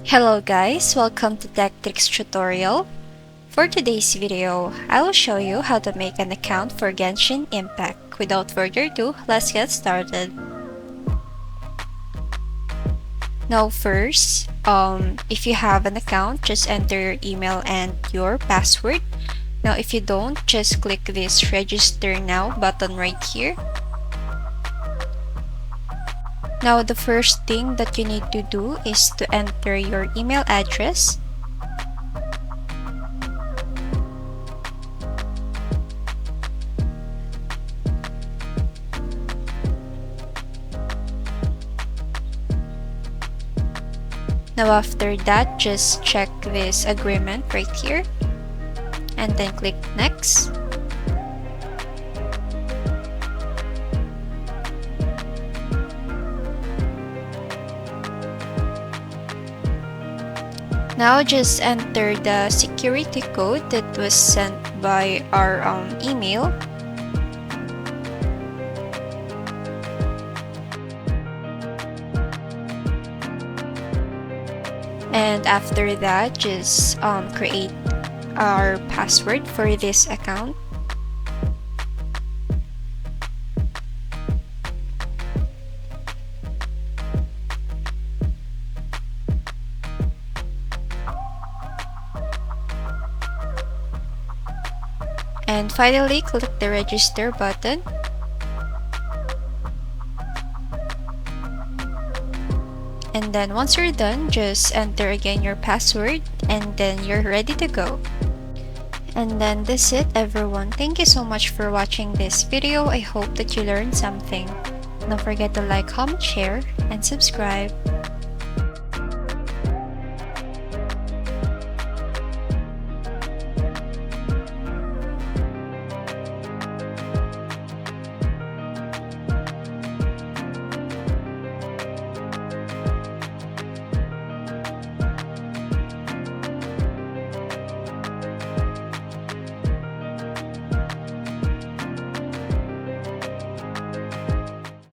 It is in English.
Hello guys, welcome to Tech Tricks tutorial. For today's video, I will show you how to make an account for Genshin Impact. Without further ado, let's get started. Now first, if you have an account, just enter your email and your password. Now if you don't, just click this register now button right here. Now the first thing that you need to do is to enter your email address. Now after that, just check this agreement right here and then click next. Now just enter the security code that was sent by our email. And after that, just create our password for this account. And finally, click the register button. And then once you're done, just enter again your password and then you're ready to go. And then that's it everyone. Thank you so much for watching this video. I hope that you learned something. Don't forget to like, comment, share, and subscribe.